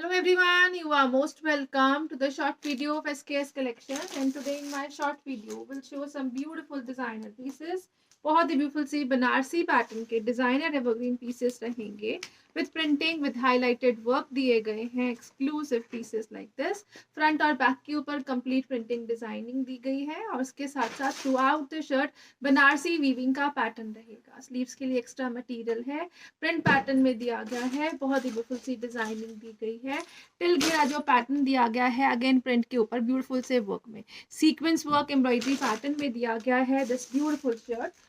Hello everyone, you are most welcome to the short video of SKS collection, and today in my short video will show some beautiful designer pieces. बहुत ही beautiful सी Banarasi pattern के designer evergreen pieces रहेंगे with printing with highlighted work दिए गए हैं. Exclusive pieces like this. Front और back के ऊपर कंप्लीट प्रिंटिंग डिजाइनिंग दी गई है और उसके साथ साथ through out the shirt Banarasi weaving का पैटर्न रहेगा. स्लीव्स के लिए एक्स्ट्रा मटेरियल है, प्रिंट पैटर्न में दिया गया है. बहुत ही ब्यूटीफुल सी डिजाइनिंग दी गई है. टिल घेरा जो पैटर्न दिया गया है अगेन प्रिंट के ऊपर ब्यूटीफुल से वर्क में सीक्वेंस वर्क एम्ब्रॉयडरी पैटर्न में दिया गया है. दिस ब्यूटीफुल शर्ट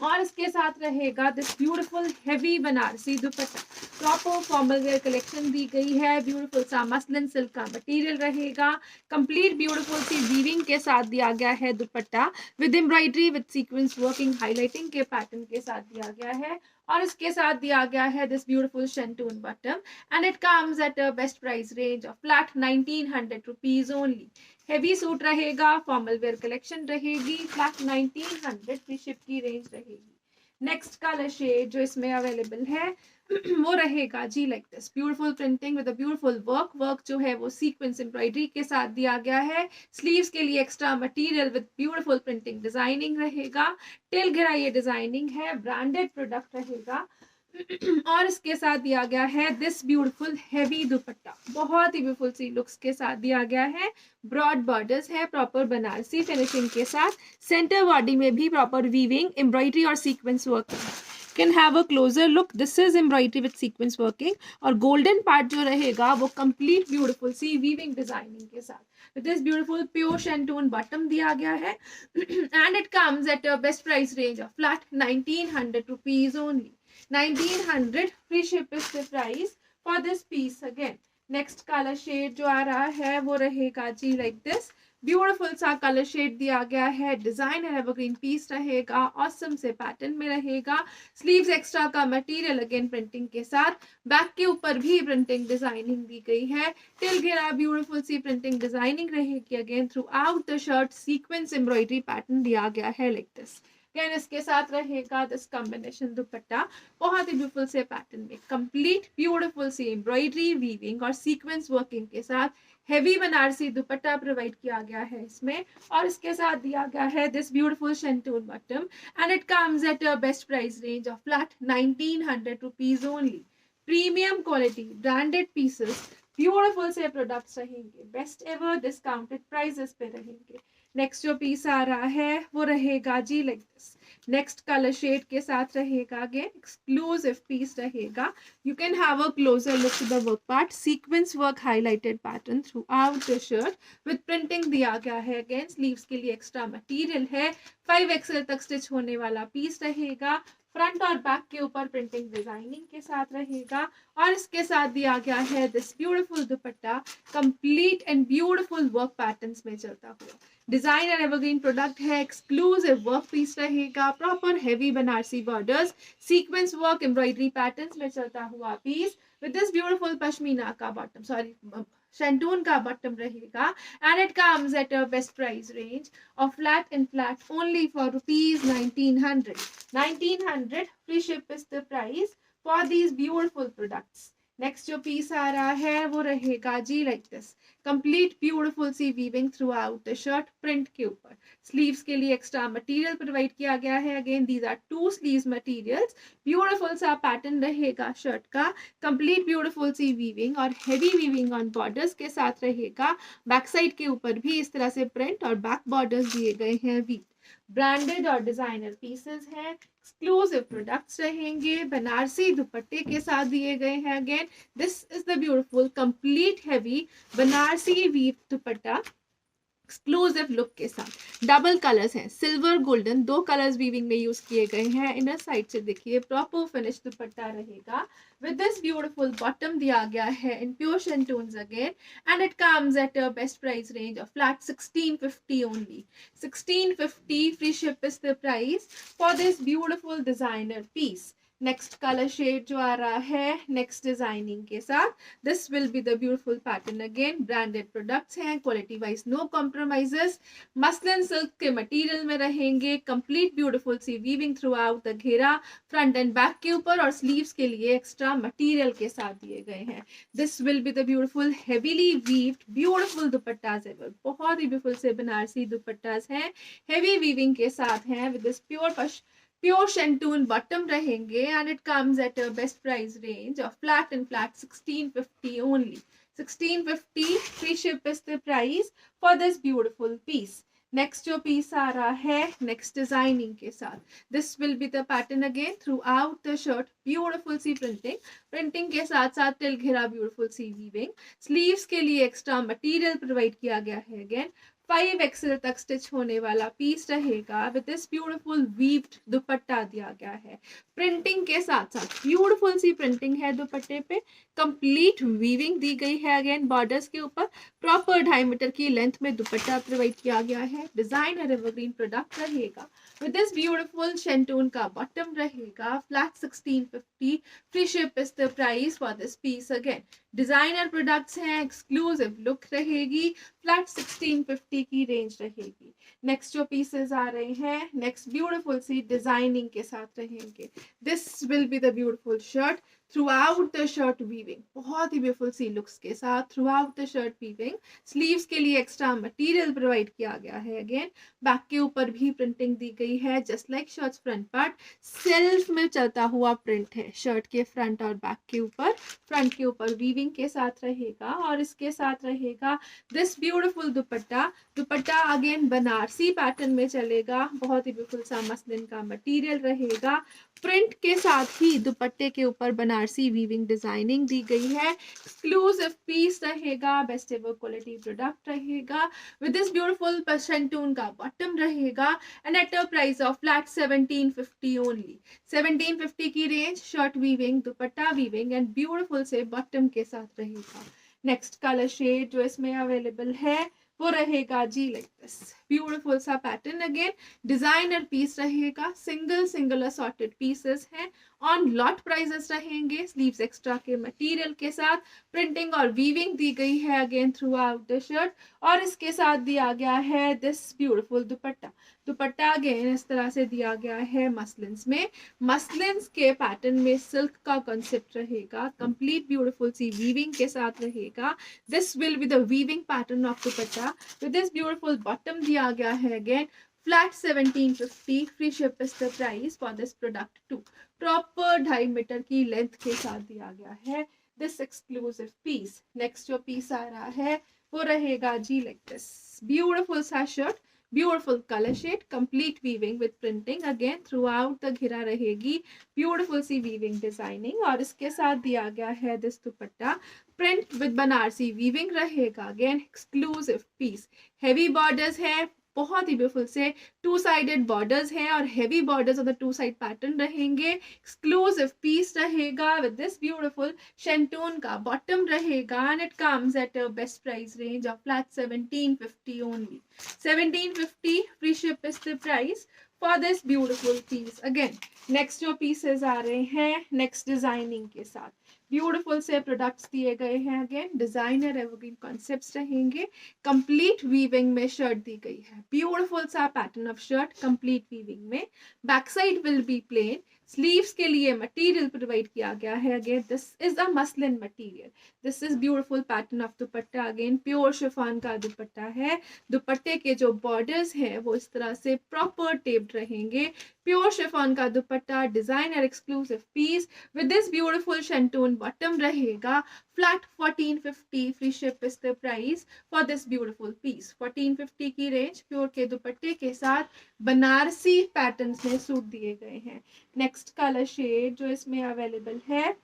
और इसके साथ रहेगा this beautiful heavy Banarasi dupatta. Proper formal wear collection दी गई है. ब्यूटीफुल सा मसलिन सिल्क का मटेरियल रहेगा. कंप्लीट ब्यूटीफुल सी वीविंग के साथ दिया गया है dupatta with embroidery with sequence working highlighting के पैटर्न के साथ दिया गया है. और इसके साथ दिया गया है this beautiful shantoon bottom and it comes at a best price range of flat 1900 rupees only. Heavy suit रहेगा, फॉर्मल वेयर कलेक्शन रहेगी, फ्लैट 1900 फ्री शिप की रेंज रहेगी. नेक्स्ट कलर शेड जो इसमें अवेलेबल है वो रहेगा जी like this. Beautiful printing with a beautiful work जो है वो सीक्वेंस एम्ब्रॉयडरी के साथ दिया गया है. स्लीव्स के लिए extra material with beautiful printing designing रहेगा. टिल घेरा ये डिजाइनिंग है, ब्रांडेड प्रोडक्ट रहेगा. और इसके साथ दिया गया है दिस ब्यूटीफुल हेवी दुपट्टा. बहुत ही ब्यूटीफुल सी लुक्स के साथ दिया गया है. ब्रॉड बॉर्डर्स है, प्रॉपर बनारसी फिनिशिंग के साथ. सेंटर बॉडी में भी प्रॉपर वीविंग एम्ब्रॉयडरी और sequence work can have a closer look. This is embroidery with sequence working और गोल्डन पार्ट जो रहेगा वो कंप्लीट ब्यूटीफुल सी वीविंग डिजाइनिंग के साथ with this beautiful pure शेंटून bottom दिया गया है and it comes at a best price range of flat 1900 rupees only. 1900 free ship is the price for this piece again. Next colour shade जो आ रहा है वो रहेगा जी लाइक दिस. ब्यूटीफुल सा कलर शेड दिया गया है. डिजाइनर एवरग्रीन पीस रहेगा, ऑसम से पैटर्न में रहेगा. स्लीव्स एक्स्ट्रा का मटेरियल अगेन प्रिंटिंग के साथ. बैक के ऊपर भी प्रिंटिंग डिजाइनिंग दी गई है. टिल घेरा ब्यूटीफुल सी प्रिंटिंग डिजाइनिंग रहेगी again throughout the shirt. Sequence embroidery pattern दिया गया है लाइक दिस. अगेन इसके साथ रहेगा दिस कॉम्बिनेशन दुपट्टा. बहुत ही ब्यूटीफुल से पैटर्न में कंप्लीट ब्यूटीफुल सी एम्ब्रॉयडरी वीविंग और सीक्वेंस वर्किंग के साथ हेवी बनारसी दुपट्टा प्रोवाइड किया गया है इसमें. और इसके साथ दिया गया है this beautiful shantoon bottom and it comes at a best price range of flat 1900 rupees only. Premium quality branded pieces, beautiful से प्रोडक्ट्स रहेंगे. बेस्ट एवर डिस्काउंटेड प्राइसेस पे रहेंगे. नेक्स्ट जो पीस आ रहा है वो रहेगा जी like this. Next colour shade के साथ रहेगा अगेन एक्सक्लूसिव पीस रहेगा. You can have a closer look to the work part. Sequence work highlighted pattern throughout the shirt with printing दिया गया है. अगेन स्लीव्स के लिए एक्स्ट्रा मटेरियल है. 5XL तक स्टिच होने वाला पीस रहेगा. फ्रंट और बैक के ऊपर प्रिंटिंग डिजाइनिंग के साथ रहेगा. और इसके साथ दिया गया है this beautiful dupatta complete and beautiful work patterns में चलता हुआ. डिजाइनर एवरग्रीन प्रोडक्ट है. एक्सक्लूसिव वर्क पीस रहेगा. Proper heavy Banarasi borders, sequence work embroidery patterns में चलता हुआ piece with this beautiful pashmina का बॉटम, सॉरी शेंटून का बॉटम रहेगा. And it comes at a best price range of flat and flat only for rupees 1900. 1900 free ship is the price for these beautiful products. Next जो piece आ रहा है वो रहेगा जी लाइक दिस. कंप्लीट ब्यूटीफुल सी weaving throughout the shirt print के ऊपर. स्लीव्स के लिए एक्स्ट्रा मटेरियल प्रोवाइड किया गया है. Again these are two sleeves materials. Beautiful सा पैटर्न रहेगा शर्ट का. कंप्लीट ब्यूटीफुल सी वीविंग और हेवी वीविंग ऑन बॉर्डर्स के साथ रहेगा. बैक साइड के ऊपर भी इस तरह से प्रिंट और बैक बॉर्डर्स दिए गए हैं. वी ब्रांडेड और डिजाइनर पीसेस हैं. एक्सक्लूसिव प्रोडक्ट्स रहेंगे. बनारसी दुपट्टे के साथ दिए गए हैं. Again this is the beautiful complete heavy Banarasi weave dupatta exclusive look के साथ. डबल कलर्स हैं, सिल्वर गोल्डन, दो कलर्स वीविंग में यूज किए गए हैं. इनर साइड से देखिए प्रॉपर फिनिश दुपट्टा रहेगा विद दिस ब्यूटीफुल बॉटम दिया गया है in pure shantoons again. And it comes at a best price range of flat 1650 only. 1650 free ship is the price for this beautiful designer piece. Next colour shade जो आ रहा है next designing के साथ, this will be the beautiful pattern. Again branded products हैं, quality wise no compromises, muslin silk के material में रहेंगे, कंप्लीट ब्यूटीफुल सी वीविंग थ्रू आउट द घेरा फ्रंट एंड बैक के ऊपर, और स्लीव्स के लिए एक्स्ट्रा मटेरियल के साथ दिए गए हैं। This will be the beautiful heavily weaved beautiful dupattas ever, बहुत ही ब्यूटीफुल से बनारसी दुपट्टास हैं, हेवी वीविंग के साथ हैं, with this pure shantoon bottom रहेंगे, and it comes at a best price range of flat 1650 only. 1650 free ship is the price for this beautiful piece. Next जो piece आ रहा है नेक्स्ट डिजाइनिंग के साथ, this will be the pattern again throughout the shirt, beautiful सी printing के साथ साथ टिल घेरा ब्यूटीफुल सी वीविंग, स्लीव्स के लिए एक्स्ट्रा मटेरियल प्रोवाइड किया गया है। अगेन 5XL तक स्टिच होने वाला पीस रहेगा, विद दिस ब्यूटीफुल वीव्ड दुपट्टा दिया गया है। प्रिंटिंग के साथ साथ ब्यूटीफुल सी प्रिंटिंग है दुपट्टे पे, कंप्लीट वीविंग दी गई है। अगेन बॉर्डर्स के ऊपर प्रॉपर 2.5 मीटर की लेंथ में दुपट्टा प्रोवाइड किया गया है। डिजाइनर एवरग्रीन प्रोडक्ट रहेगा, विद दिस ब्यूटीफुल शेंटून का बॉटम रहेगा, flat 1650 free ship is the price for this piece. Again designer products हैं, एक्सक्लूसिव लुक रहेगी, फ्लैट 1650 की रेंज रहेगी। नेक्स्ट जो पीसेस आ रहे हैं नेक्स्ट ब्यूटीफुल सी डिजाइनिंग के साथ रहेंगे, this will be the beautiful shirt through out the shirt weaving, बहुत ही ब्यूटीफुल सी लुक्स के साथ through out the shirt weaving, sleeves के लिए एक्स्ट्रा मटेरियल प्रोवाइड किया गया है। अगेन बैक के ऊपर भी प्रिंटिंग दी गई है, just like shirts front part self में चलता हुआ प्रिंट है शर्ट के फ्रंट और बैक के ऊपर। फ्रंट के ऊपर वीविंग के साथ रहेगा, और इसके साथ रहेगा this beautiful dupatta. Dupatta again Banarasi pattern में चलेगा, बहुत ही ब्यूटीफुल सा मसलिन का मटेरियल रहेगा, प्रिंट के साथ ही दुपट्टे के ऊपर बनारसी वीविंग डिजाइनिंग दी गई है। एक्सक्लूसिव पीस रहेगा, बेस्ट एवर क्वालिटी प्रोडक्ट रहेगा, विद दिस ब्यूटीफुल शेंटून का बॉटम रहेगा, and at a price of flat 1750 only. 1750 की range, shirt weaving, dupatta weaving and beautiful से बॉटम के साथ रहेगा। नेक्स्ट कलर शेड जो इसमें अवेलेबल है वो रहेगा जी लाइक दिस, ब्यूटीफुल सा पैटर्न। अगेन डिजाइनर पीस रहेगा, सिंगल असॉर्टेड पीसेस हैं, ऑन लॉट प्राइसेस रहेंगे, स्लीव्स एक्स्ट्रा के मटेरियल के साथ, प्रिंटिंग और वीविंग दी गई है again throughout the shirt, और इसके साथ दिया गया है this beautiful dupatta. Dupatta again इस तरह से दिया गया है मसलिन्स में, मसलिन्स के पैटर्न में सिल्क का कॉन्सेप्ट रहेगा, कंप्लीट ब्यूटीफुल सी वीविंग के साथ रहेगा। This will be the weaving pattern of dupatta, with this beautiful bottom दिया गया है। Again flat 1750 free ship is the price for this product too, proper 2.5 metre की लेंथ के साथ दिया गया है दिस एक्सक्लूसिव पीस। नेक्स्ट जो पीस आ रहा है वो रहेगा जी लाइक दिस, ब्यूटीफुल सा shirt, beautiful colour shade, complete weaving with printing, again throughout the घेरा रहेगी, ब्यूटीफुल सी वीविंग डिजाइनिंग, और इसके साथ दिया गया है this dupatta, print with Banarasi weaving रहेगा। Again exclusive piece, heavy borders है, बहुत ही ब्यूटीफुल से 2 साइडेड बॉर्डर्स हैं, और heavy borders of the 2 side pattern रहेंगे। एक्सक्लूसिव पीस रहेगा, विद दिस ब्यूटीफुल शेंटून का बॉटम रहेगा, and it comes at a best price range of flat 1750 only. 1750 free ship is the price for this beautiful piece. Again next जो pieces आ रहे हैं next designing के साथ, beautiful से products दिए गए हैं। अगेन डिजाइनर एवरग्रीन कॉन्सेप्ट्स रहेंगे, कंप्लीट वीविंग में शर्ट दी गई है, ब्यूटीफुल सा pattern of shirt complete weaving में, back side will be plain, sleeves के लिए मटेरियल प्रोवाइड किया गया है। Again this is a muslin material, this is beautiful pattern of dupatta, again pure chiffon का दुपट्टा है। दुपट्टे के जो बॉर्डर्स हैं वो इस तरह से प्रॉपर टेप्ड रहेंगे, प्योर शिफॉन का dupatta, designer exclusive piece, with this beautiful shantoon bottom रहेगा, flat 1450 free ship is the price for this beautiful piece. 1450 की रेंज, प्योर के दुपट्टे के साथ बनारसी पैटर्न्स में सूट दिए गए हैं। नेक्स्ट कलर शेड जो इसमें अवेलेबल है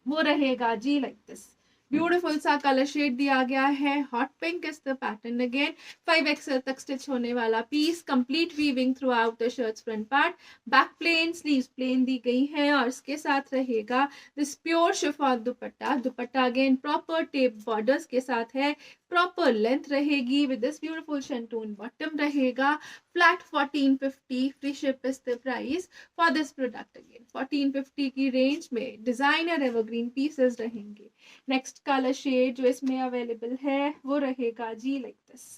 वो रहेगा जी लाइक दिस, ब्यूटीफुल सा कलर शेड दिया गया है, hot pink is the pattern. Again 5XL तक स्टिच होने वाला piece, complete weaving throughout the shirts front part, back plain, sleeves plain दी गई है, और इसके साथ रहेगा this pure chiffon dupatta. Dupatta again proper tape borders के साथ है, प्रॉपर लेंथ रहेगी with this beautiful shantoon bottom रहेगा, flat 1450 free ship is the price for this product. Again 1450 की रेंज में डिजाइनर एवरग्रीन पीसेस रहेंगे। नेक्स्ट कलर शेड जो इसमें अवेलेबल है वो रहेगा जी लाइक दिस,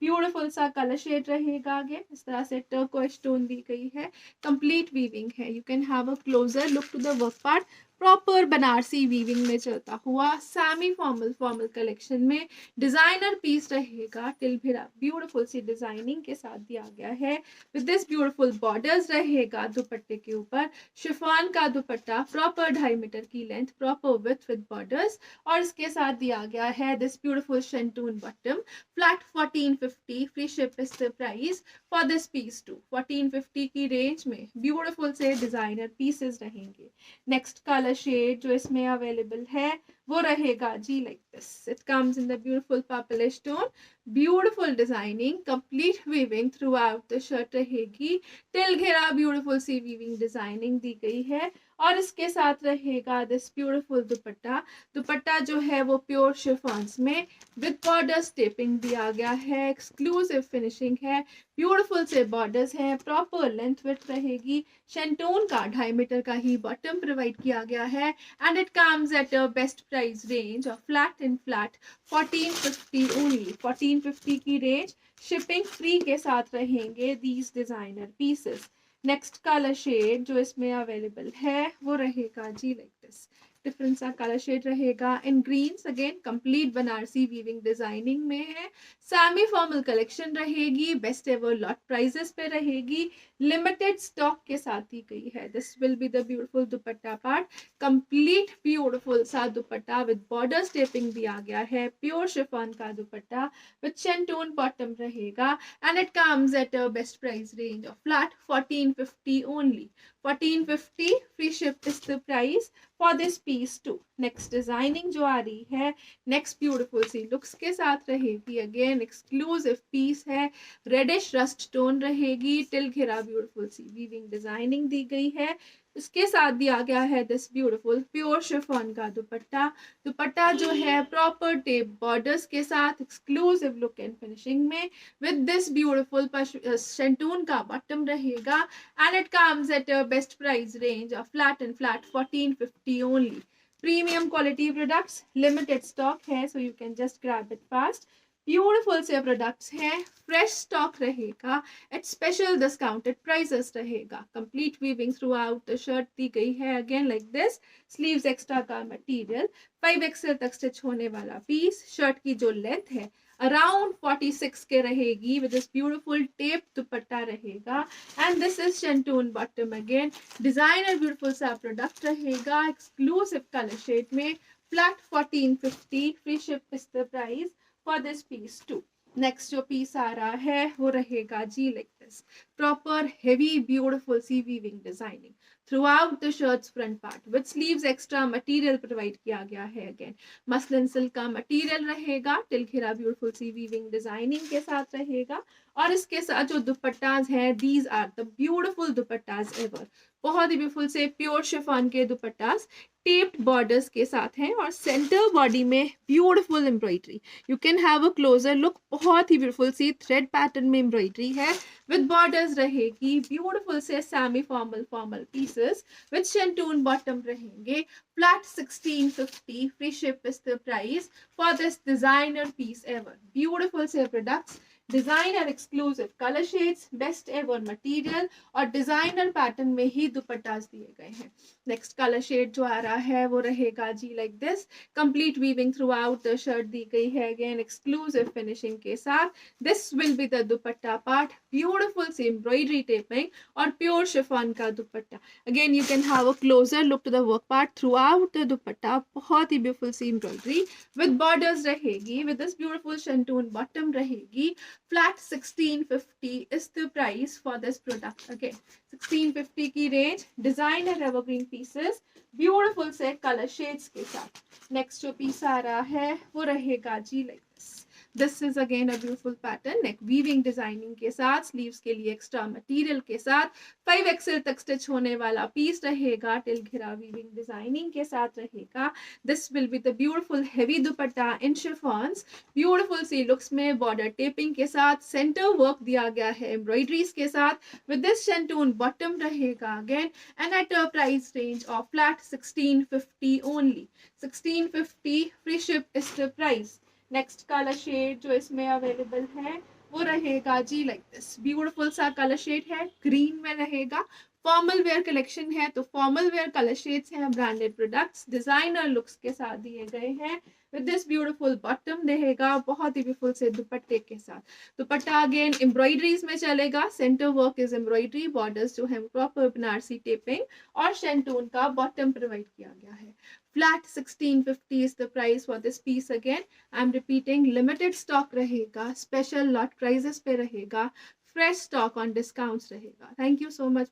ब्यूटीफुल सा कलर शेड रहेगा। अगेन इस तरह से टर्कोइज टोन दी गई है, कंप्लीट वीविंग है। You can have a closer look to the work part, proper Banarasi weaving में चलता हुआ सैमी फॉर्मल कलेक्शन में डिजाइनर पीस रहेगा। टिलभिरा ब्यूटीफुल सी डिजाइनिंग के साथ दिया गया है विद दिस ब्यूटीफुल बॉर्डर्स रहेगा दुपट्टे के ऊपर। शिफॉन का दुपट्टा प्रॉपर 2.5 मीटर की length, proper with with borders, और इसके साथ दिया गया है this beautiful shantoon bottom, flat 1450 free ship is the price for this piece too. 1450 की रेंज में ब्यूटीफुल से डिजाइनर पीसेस रहेंगे। नेक्स्ट कलर शेड जो इसमें अवेलेबल है वो रहेगा जी like this, it comes in the beautiful purplish tone, beautiful designing, complete weaving throughout the shirt रहेगी। टिल घेरा ब्यूटीफुल सी वीविंग डिजाइनिंग दी गई है, और इसके साथ रहेगा दिस ब्यूटीफुल दुपट्टा। दुपट्टा जो है वो प्योर शिफॉन्स में विद बॉर्डर स्टेपिंग दिया गया है, एक्सक्लूसिव फिनिशिंग है, ब्यूटीफुल से बॉर्डर्स हैं, प्रॉपर लेंथ विड्थ रहेगी। शेंटून का 2.5 मीटर का ही बॉटम प्रोवाइड किया गया है, and it comes at a best price range of flat in flat 1450 only. 1450 की रेंज, शिपिंग फ्री के साथ रहेंगे these designer pieces. Next colour shade जो इसमें अवेलेबल है वो रहेगा जी लाइक दिस, डिफरेंट सा कलर शेड रहेगा in greens. Again complete Banarasi weaving designing में है, सैमी फॉर्मल कलेक्शन रहेगी, बेस्ट एवर लॉट प्राइजेस पे रहेगी, लिमिटेड स्टॉक के साथ दी गई है। This will be the beautiful dupatta part, complete beautiful सा दुपट्टा विद बॉर्डर स्टेपिंग दिया गया है, प्योर शिफॉन का दुपट्टा विद शेंटून बॉटम रहेगा, and it comes at a best price range of flat 1450 only. 1450 free ship is the price for this piece too. Next designing जो आ रही है, नेक्स्ट ब्यूटीफुल सी लुक्स के साथ रहेगी। अगेन एक्सक्लूसिव पीस है, रेडिश रस्ट टोन रहेगी, टिल घेरा ब्यूटीफुल सी वीविंग डिजाइनिंग दी गई है। इसके साथ दिया गया है दिस ब्यूटीफुल प्योर शिफॉन का दुपट्टा। दुपट्टा जो है प्रॉपर टेप बॉर्डर्स के साथ, एक्सक्लूसिव लुक एंड फिनिशिंग में विद दिस ब्यूटीफुल शेंटून का बॉटम रहेगा, and it comes at a best price range of flat and flat 1450 only. Premium quality products, limited stock है, so you can just grab it fast. Beautiful से products हैं, fresh stock रहेगा, at special discounted prices रहेगा। Complete weaving throughout the shirt दी गई है, again like this, sleeves extra का material, 5XL तक स्टिच होने वाला पीस। शर्ट की जो लेंथ है अराउंड 46 के रहेगी, with this beautiful tape dupatta रहेगा, and this is shantoon bottom. Again designer beautiful सा प्रोडक्ट रहेगा, एक्सक्लूसिव कलर शेड में, flat 1450 free ship is the price for this piece too. Next जो पीस आ रहा है वो रहेगा जी like this, proper heavy beautiful सी weaving designing throughout the shirts front part with sleeves extra material provide किया गया है। अगेन मसलिन सिल्क का मटेरियल रहेगा, टिल घेरा ब्यूटीफुल सी वीविंग डिजाइनिंग के साथ रहेगा, और इसके साथ जो दुपट्टास हैं, these are the beautiful dupattas ever, बहुत ही ब्यूटीफुल से प्योर शिफॉन के दुपट्टास टेप्ड बॉर्डर्स के साथ हैं, और सेंटर बॉडी में beautiful embroidery. You can have a closer look, बहुत ही ब्यूटीफुल सी थ्रेड पैटर्न में एम्ब्रॉयडरी है, विद बॉर्डर्स रहेगी, ब्यूटीफुल से semi formal pieces with shantoon bottom रहेंगे। Flat 1650 free ship is the price for this designer piece ever. Beautiful से products, designer exclusive colour shades, best ever material, और designer pattern में ही दुपट्टास दिए गए हैं। नेक्स्ट कलर शेड जो आ रहा है वो रहेगा जी like this, complete weaving throughout the shirt दी गई है, अगेन एक्सक्लूसिव फिनिशिंग के साथ। This will be the dupatta part, beautiful सी एम्ब्रॉयडरी टेपिंग और प्योर शिफॉन का dupatta. Again you can have a closer look to the work part throughout the dupatta, बहुत ही ब्यूटीफुल सी एम्ब्रॉयडरी विद बॉर्डर्स रहेगी, with this beautiful shantoon bottom रहेगी। Flat 1650 is the price for this product. Again 1650 की range, designer evergreen pieces beautiful से colour shades के साथ। Next जो पीस आ रहा है वो रहेगा जी like this, this is again a beautiful pattern, neck weaving designing के साथ, स्लीव्स के लिए एक्स्ट्रा मटेरियल के साथ, 5XL तक स्टिच होने वाला पीस रहेगा, टिल घेरा वीविंग डिजाइनिंग के साथ रहेगा। This will be the beautiful heavy dupatta in chiffons, beautiful सी लुक्स में बॉर्डर टेपिंग के साथ, सेंटर वर्क दिया गया है एम्ब्रॉयडरीज के साथ। विद दिस शेंटून बॉटम रहेगा again, and at a price range of flat 1650 only. 1650 free ship is the price. Next colour shade जो इसमें अवेलेबल है वो रहेगा जी लाइक दिस, ब्यूटीफुल सा कलर शेड है, ग्रीन में रहेगा। फॉर्मल वेयर कलेक्शन है तो फॉर्मल वेयर कलर शेड्स हैं, ब्रांडेड प्रोडक्ट्स डिजाइनर लुक्स के साथ दिए गए हैं। विद दिस ब्यूटीफुल बॉटम रहेगा, बहुत ही ब्यूटीफुल से दुपट्टे के साथ। दुपट्टा अगेन एम्ब्रॉयडरीज में चलेगा, centre work is embroidery, borders जो है प्रॉपर बनारसी टेपिंग और शेंटून का बॉटम प्रोवाइड किया गया है। Flat 1650 is the price for this piece again. I'm repeating, limited stock रहेगा, special lot prices पे रहेगा, fresh stock on discounts रहेगा. Thank you so much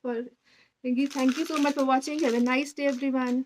for watching. Have a nice day everyone.